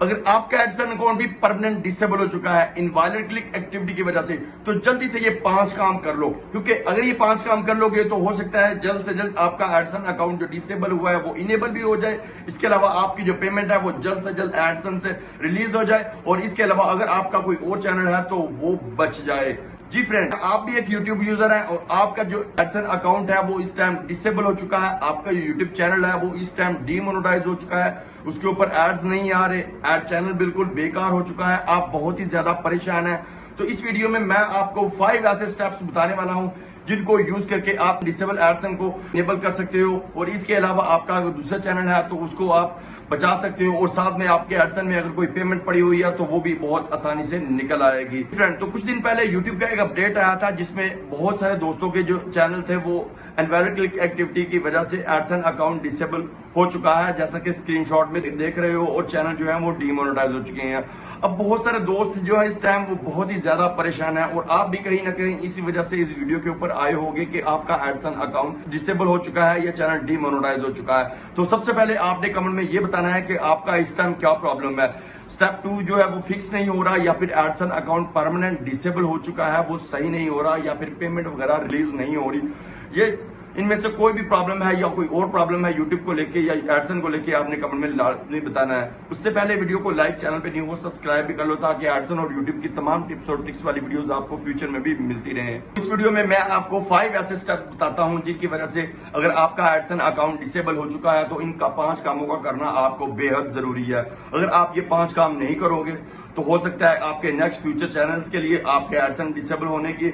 اگر آپ کا ایڈسن اکاؤنٹ بھی پرماننٹ ڈسیبل ہو چکا ہے انوالڈ کلک ایکٹیویٹی کی وجہ سے تو جلدی سے یہ 5 کام کر لو، کیونکہ اگر یہ 5 کام کر لو گے تو ہو سکتا ہے جلد سے جلد آپ کا ایڈسن اکاؤنٹ جو ڈسیبل ہوا ہے وہ انیبل بھی ہو جائے، اس کے علاوہ آپ کی جو پیمنٹ ہے وہ جلد سے جلد ایڈسن سے ریلیز ہو جائے، اور اس کے علاوہ اگر آپ کا کوئی اور چینل ہے تو وہ بچ جائے۔ جی فرینڈ، آپ بھی ایک یوٹیوب یوزر ہیں اور آپ کا جو ایڈسن اکاؤنٹ ہے وہ اس ٹائم ڈسیبل ہو چکا ہے، آپ کا جو یوٹیوب چینل ہے وہ اس ٹائم ڈی مونیٹائز ہو چکا ہے، اس کے اوپر ایڈز نہیں آ رہے، ایڈ چینل بالکل بیکار ہو چکا ہے، آپ بہت ہی زیادہ پریشان ہیں، تو اس ویڈیو میں آپ کو 5 ایسے سٹیپس بتانے والا ہوں جن کو یوز کر کے آپ ڈسیبل ایڈسن کو انیبل کر سکتے ہو، اور اس کے علاوہ آپ کا اگر دوسرا چینل ہے تو اس کو آپ بچا سکتے ہو، اور ساتھ میں آپ کے ایڈسن میں اگر کوئی پیمنٹ پڑی ہوئی ہے تو وہ بھی بہت آسانی سے نکل آئے گی۔ فرینڈ، تو کچھ دن پہلے یوٹیوب کا ایک اپڈیٹ آیا تھا جس میں بہت سارے دوستوں کے جو چینل تھے وہ انویلڈ کلک ایکٹیویٹی کی وجہ سے ایڈسن اکاؤنٹ ڈسیبل ہو چکا ہے، جیسا کہ اسکرین شاٹ میں دیکھ رہے ہو، اور چینل جو ہے وہ ڈی مونیٹائز ہو چکے ہیں۔ اب بہت سارے دوست جو ہے اس ٹائم وہ بہت ہی زیادہ پریشان ہیں، اور آپ بھی کہیں نہ کہیں اسی وجہ سے اس ویڈیو کے اوپر آئے ہوگے کہ آپ کا ایڈسن اکاؤنٹ ڈسیبل ہو چکا ہے یا چینل ڈی مونیٹائز ہو چکا ہے۔ تو سب سے پہلے آپ نے کمنٹ میں یہ بتانا ہے کہ آپ کا اس ٹائم کیا پرابلم ہے۔ سٹیپ 2 جو ہے وہ فکس نہیں ہو رہا، یا پھر ایڈسن اکاؤنٹ پرماننٹ ڈسیبل ہو چکا ہے، وہ صحیح نہیں ہو رہا، یا پھر پیمنٹ وغیرہ ریلیز نہیں ہو رہی۔ یہ ان میں سے کوئی بھی پرابلم ہے یا کوئی اور پرابلم ہے یوٹیوب کو لے کے یا ایڈسن کو لے کے، آپ نے کمنٹ میں لازمی بتانا ہے۔ اس سے پہلے ویڈیو کو لائک، چینل پہ نہیں ہو سبسکرائب بھی کر لو تاکہ ایڈسن اور یوٹیوب کی تمام ٹپس اور ٹرکس والی ویڈیوز آپ کو فیوچر میں بھی ملتی رہیں۔ اس ویڈیو میں آپ کو 5 ایسے سٹیپ بتاتا ہوں جن کی وجہ سے اگر آپ کا ایڈسن اکاؤنٹ ڈسیبل ہو چکا ہے تو ان کا 5 کاموں کا کرنا آپ کو بے حد ضروری ہے۔ اگر آپ یہ 5 کام نہیں کرو گے تو ہو سکتا ہے آپ کے نیکسٹ فیوچر چینلز کے لیے آپ کے ایڈسن ڈسیبل ہونے کی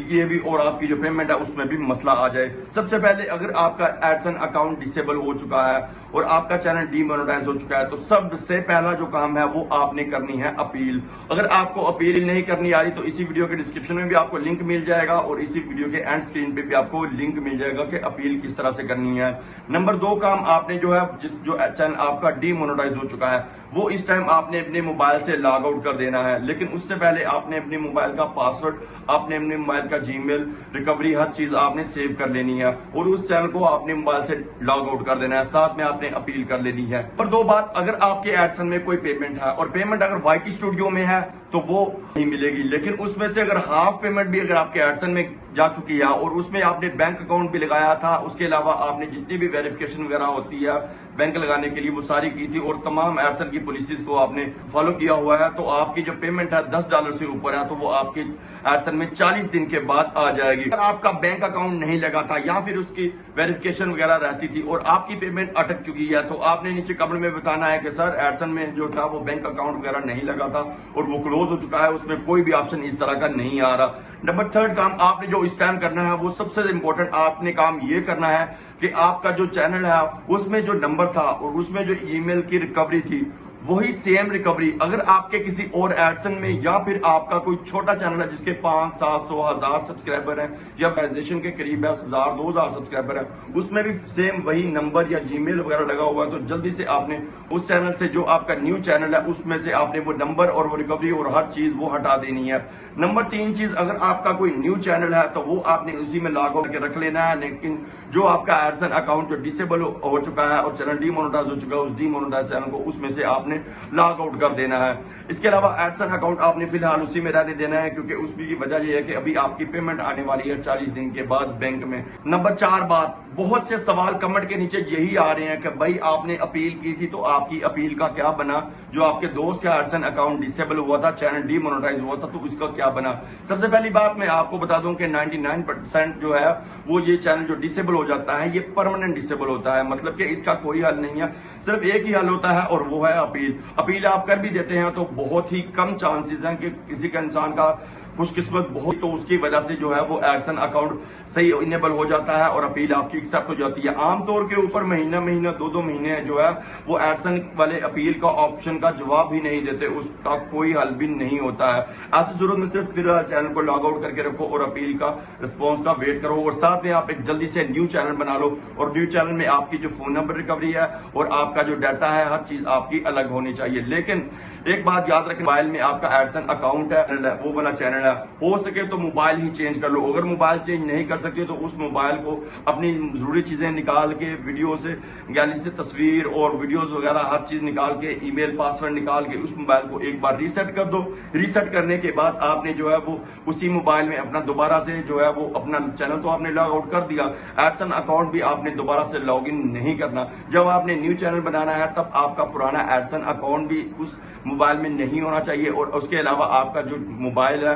یہ بھی اور آپ کی جو پیمنٹ ہے اس میں بھی مسئلہ آ جائے۔ سب سے پہلے اگر آپ کا ایڈسن اکاؤنٹ ڈسیبل ہو چکا ہے اور آپ کا چینل ڈی مونیٹائز ہو چکا ہے تو سب سے پہلا جو کام ہے وہ آپ نے کرنی ہے اپیل۔ اگر آپ کو اپیل نہیں کرنی آ رہی تو اسی ویڈیو کے ڈسکرپشن میں بھی آپ کو لنک مل جائے گا، اور اسی ویڈیو کے اینڈ سکرین پہ بھی آپ کو لنک مل جائے گا کہ اپیل کس طرح سے کرنی ہے۔ نمبر 2 کام آپ نے جو ہے جو چینل آپ کا ڈی مونیٹائز ہو چکا ہے وہ اس ٹائم آپ نے اپنے موبائل سے لاگ آؤٹ کر دینا ہے، لیکن اس سے پہلے آپ نے اپنے موبائل کا پاسورڈ، آپ نے اپنے موبائل کا جی میل، ریکوری، ہر چیز آپ نے سیو کر لینی ہے، اور اس چینل کو آپ نے موبائل سے لاگ آؤٹ کر دینا ہے، ساتھ میں آپ نے اپیل کر لینی ہے۔ اور 2 بات، اگر آپ کے ایڈسن میں کوئی پیمنٹ ہے اور پیمنٹ اگر وائی ٹی اسٹوڈیو میں ہے تو وہ نہیں ملے گی، لیکن اس میں سے اگر ہاف پیمنٹ بھی اگر آپ کے ایڈسن میں جا چکی ہے اور اس میں آپ نے بینک اکاؤنٹ بھی لگایا تھا، اس کے علاوہ آپ نے جتنی بھی ویریفیکیشن وغیرہ ہوتی ہے بینک لگانے کے لیے وہ ساری کی تھی، اور تمام ایڈسن کی پالیسیز کو آپ نے فالو کیا ہوا ہے، تو آپ کی جو پیمنٹ ہے $10 سے اوپر ہے تو وہ آپ کے ایڈسن میں 40 دن کے بعد آ جائے گی۔ اگر آپ کا بینک اکاؤنٹ نہیں لگا تھا یا پھر اس کی ویریفیکیشن وغیرہ رہتی تھی اور آپ کی پیمنٹ اٹک چکی ہے تو آپ نے نیچے کمنٹ میں بتانا ہے کہ سر ایڈسن میں جو تھا وہ بینک اکاؤنٹ وغیرہ نہیں لگا تھا اور وہ کلوز ہو چکا ہے، اس میں کوئی بھی آپشن اس طرح کا نہیں آ رہا۔ نمبر 3 کام آپ نے جو اس ٹائم کرنا ہے وہ سب سے امپورٹنٹ آپ نے کام یہ کرنا ہے کہ آپ کا جو چینل ہے اس میں جو نمبر تھا اور اس میں جو ای میل کی ریکوری تھی وہی سیم ریکوری اگر آپ کے کسی اور ایڈسن میں یا پھر آپ کا کوئی چھوٹا چینل ہے جس کے 500، 700، 1000 سبسکرائبر ہیں یا آرگنائزیشن کے قریب ہے 1000، 2000 سبسکرائبر ہیں، اس میں بھی سیم وہی نمبر یا جی میل وغیرہ لگا ہوا ہے تو جلدی سے آپ نے اس چینل سے جو آپ کا نیو چینل ہے اس میں سے آپ نے وہ نمبر اور وہ ریکوری اور ہر چیز وہ ہٹا دینی ہے۔ نمبر 3 چیز، اگر آپ کا کوئی نیو چینل ہے تو وہ آپ نے اسی میں لاگ آؤٹ کر کے رکھ لینا ہے، لیکن جو آپ کا ایڈسن اکاؤنٹ جو ڈسیبل ہو چکا ہے اور چینل ڈی مونیٹائز ہو چکا ہے اس ڈی مونیٹائز چینل کو اس میں سے آپ نے لاگ آؤٹ کر دینا ہے۔ اس کے علاوہ ایڈسن اکاؤنٹ آپ نے فی الحال اسی میں رہنے دینا ہے کیونکہ اس کی وجہ یہ ہے کہ ابھی آپ کی پیمنٹ آنے والی ہے 40 دن کے بعد بینک میں۔ نمبر 4 بات، بہت سے سوال کمنٹ کے نیچے یہی آ رہے ہیں کہ بھائی آپ نے اپیل کی تھی تو آپ کی اپیل کا کیا بنا، جو آپ کے دوست کا ایڈسن اکاؤنٹ ڈسیبل ہوا تھا، چینل ڈی مونیٹائز ہوا تھا تو اس کا کیا بنا۔ سب سے پہلی بات میں آپ کو بتا دوں کہ 99% جو ہے وہ یہ چینل جو ڈسیبل ہو جاتا ہے یہ پرماننٹ ڈسیبل ہوتا ہے، مطلب کہ اس کا کوئی حل نہیں ہے، صرف ایک ہی حل ہوتا ہے اور وہ ہے اپیل۔ اپیل آپ کر بھی دیتے ہیں تو بہت ہی کم چانسز ہیں کہ کسی کا انسان کا خوش قسمت بہت تو اس کی وجہ سے جو ہے وہ ایڈسن اکاؤنٹ صحیح انیبل ہو جاتا ہے اور اپیل آپ کی ایکسپٹ ہو جاتی ہے۔ عام طور کے اوپر مہینہ 2 مہینے جو ہے وہ ایڈسن والے اپیل کا آپشن کا جواب ہی نہیں دیتے، اس کا کوئی حل بھی نہیں ہوتا ہے۔ ایسی صورت میں صرف پھر چینل کو لاگ آؤٹ کر کے رکھو اور اپیل کا رسپانس کا ویٹ کرو، اور ساتھ میں آپ ایک جلدی سے نیو چینل بنا لو، اور نیو چینل میں آپ کی جو فون نمبر ریکوری ہے اور آپ کا جو ڈیٹا ہے ہر چیز آپ کی الگ ہونی چاہیے۔ لیکن ایک بات یاد رکھیں، موبائل میں آپ کا ایڈسن اکاؤنٹ ہے وہ والا چینل ہے ہے ہو سکے تو موبائل ہی چینج کر لو. اگر موبائل چینج نہیں کر سکتے تو اس موبائل کو اپنی ضروری چیزیں نکال کے ویڈیو سے گیلری سے تصویر اور ویڈیوز وغیرہ ہر چیز نکال کے ای میل پاسورڈ نکال کے اس موبائل کو ایک بار ریسیٹ کر دو. ریسیٹ کرنے کے بعد آپ نے جو ہے وہ اسی موبائل میں اپنا دوبارہ سے جو ہے وہ اپنا چینل تو آپ نے لاگ آؤٹ کر دیا, ایڈسن اکاؤنٹ بھی آپ نے دوبارہ سے لاگ ان نہیں کرنا. جب آپ نے نیو چینل بنانا ہے تب آپ کا پرانا ایڈسن اکاؤنٹ بھی اس موبائل میں نہیں ہونا چاہیے, اور اس کے علاوہ آپ کا جو موبائل ہے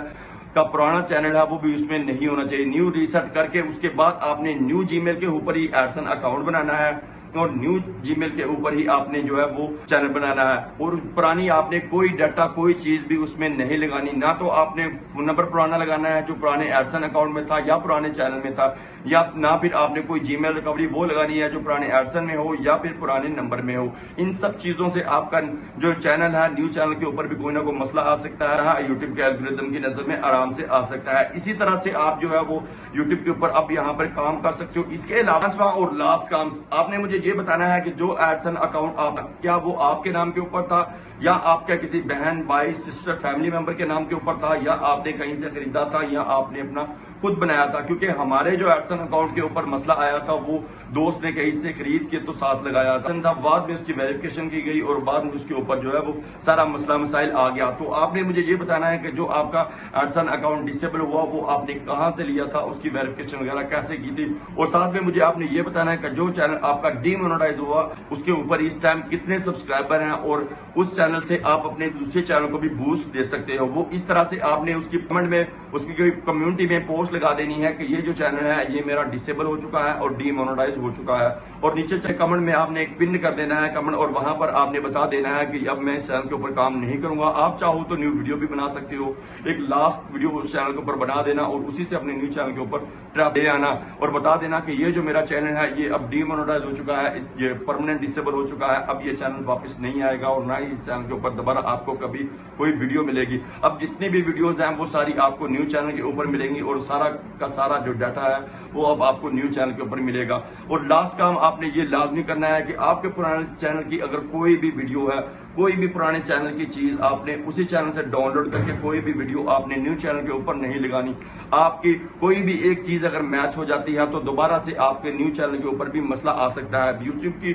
کا پرانا چینل ہے وہ بھی اس میں نہیں ہونا چاہیے. نیو ریسیٹ کر کے اس کے بعد آپ نے نیو جی میل کے اوپر ہی ایڈسن اکاؤنٹ بنانا ہے, اور نیو جی میل کے اوپر ہی آپ نے جو ہے وہ چینل بنانا ہے. اور پرانی آپ نے کوئی ڈیٹا کوئی چیز بھی اس میں نہیں لگانی, نہ تو آپ نے فون نمبر پرانا لگانا ہے جو پرانے ایڈسن اکاؤنٹ میں تھا یا پرانے چینل میں تھا, یا نہ پھر آپ نے کوئی جی میل ریکوری وہ لگانی ہے جو پرانے ایڈسن میں ہو یا پھر پرانے نمبر میں ہو. ان سب چیزوں سے آپ کا جو چینل ہے نیو چینل کے اوپر بھی کوئی نہ کوئی مسئلہ آ سکتا ہے, یوٹیوب کے الگورتھم کی نظر میں آرام سے آ سکتا ہے. اسی طرح سے آپ جو ہے وہ یوٹیوب کے اوپر اب یہاں پر کام کر سکتے ہو. اس کے علاوہ اور لاسٹ کام آپ نے مجھے یہ بتانا ہے کہ جو ایڈسن اکاؤنٹ کیا وہ آپ کے نام کے اوپر تھا یا آپ کا کسی بہن بھائی سسٹر فیملی ممبر کے نام کے اوپر تھا, یا آپ نے کہیں سے خریدا تھا, یا آپ نے اپنا خود بنایا تھا. کیونکہ ہمارے جو ایڈسن اکاؤنٹ کے اوپر مسئلہ آیا تھا وہ دوست نے کہیں سے خرید کے تو ساتھ لگایا تھا, بعد میں اس کی ویریفیکیشن کی گئی اور بعد میں اس کے اوپر جو ہے وہ سارا مسئلہ مسائل آ گیا. تو آپ نے مجھے یہ بتانا ہے کہ جو آپ کا ایڈسن اکاؤنٹ ڈسیبل ہوا وہ آپ نے کہاں سے لیا تھا, اس کی ویریفیکیشن وغیرہ کیسے کی تھی, اور ساتھ میں مجھے آپ نے یہ بتانا ہے کہ جو چینل آپ کا ڈی مونیٹائز ہوا اس کے اوپر اس ٹائم کتنے سبسکرائبر ہیں, اور اس چینل سے آپ اپنے دوسرے چینل کو بھی بوسٹ دے سکتے ہو. وہ اس طرح سے آپ نے اس کی کمنٹ میں اس کی کمیونٹی میں پوسٹ لگا دینی ہے کہ یہ جو چینل ہے یہ میرا ڈسیبل ہو چکا ہے اور ڈی مونیٹائز ہو چکا ہے, اور نیچے کمنٹ میں آپ نے ایک پن کر دینا ہے کمنٹ, اور وہاں پر آپ نے بتا دینا ہے کہ اب میں اس چینل کے اوپر کام نہیں کروں گا. آپ چاہو تو نیو ویڈیو بھی بنا سکتے ہو, ایک لاسٹ ویڈیو اس چینل کے اوپر بنا دینا اور اسی سے اپنے نیو چینل کے اوپر ٹریپ دے آنا اور بتا دینا کہ یہ جو میرا چینل ہے یہ اب ڈی مونیٹائز ہو چکا ہے, یہ پرماننٹ ڈسیبل ہو چکا ہے, اب یہ چینل واپس نہیں آئے گا اور نہ ہی اس چینل کے اوپر دوبارہ آپ کو کبھی کوئی ویڈیو ملے گی. اب جتنی بھی ویڈیوز ہیں وہ ساری آپ کو نیو چینل کے اوپر ملیں گی, اور سارا کا سارا جو ڈیٹا ہے وہ اب آپ کو نیو چینل کے اوپر ملے گا. اور لاسٹ کام آپ نے یہ لازمی کرنا ہے کہ آپ کے پرانے چینل کی اگر کوئی بھی ویڈیو ہے, کوئی بھی پرانے چینل کی چیز آپ نے اسی چینل سے ڈاؤن لوڈ کر کے کوئی بھی ویڈیو آپ نے نیو چینل کے اوپر نہیں لگانی. آپ کی کوئی بھی ایک چیز اگر میچ ہو جاتی ہے تو دوبارہ سے آپ کے نیو چینل کے اوپر بھی مسئلہ آ سکتا ہے. یوٹیوب کی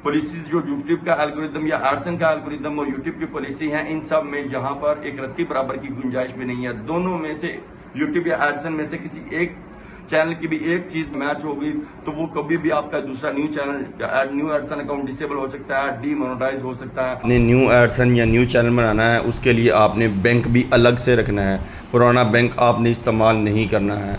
پالیسیز جو یوٹیوب کا الگورتھم یا ایڈسن کا الگورتھم اور یوٹیوب کی پالیسی ہیں ان سب میں یہاں پر ایک رتی برابر کی گنجائش بھی نہیں ہے. دونوں میں سے یوٹیوب یا ایڈسن میں سے کسی ایک چینل کی بھی ایک چیز میچ ہوگی تو وہ کبھی بھی آپ کا دوسرا new channel new AdSense account disable ہو سکتا ہے, ڈی مونیٹائز ہو سکتا ہے. آپ نے نیو ایڈسن یا نیو چینل بنانا ہے اس کے لیے آپ نے بینک بھی الگ سے رکھنا ہے, پرانا بینک آپ نے استعمال نہیں کرنا ہے.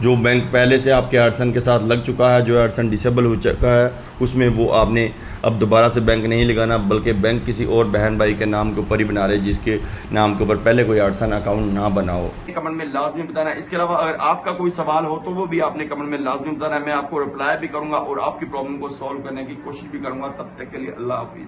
جو بینک پہلے سے آپ کے ایڈسن کے ساتھ لگ چکا ہے, جو ایڈسن ڈسیبل ہو چکا ہے, اس میں وہ آپ نے اب دوبارہ سے بینک نہیں لگانا, بلکہ بینک کسی اور بہن بھائی کے نام کے اوپر ہی بنا رہے جس کے نام کے اوپر پہلے کوئی ایڈسن اکاؤنٹ نہ بنا ہو. کمنٹ میں لازمی بتانا ہے. اس کے علاوہ اگر آپ کا کوئی سوال ہو تو وہ بھی آپ نے کمنٹ میں لازمی بتانا ہے, میں آپ کو رپلائی بھی کروں گا اور آپ کی پرابلم کو سالو کرنے کی کوشش بھی کروں گا. تب تک کے لیے اللہ حافظ.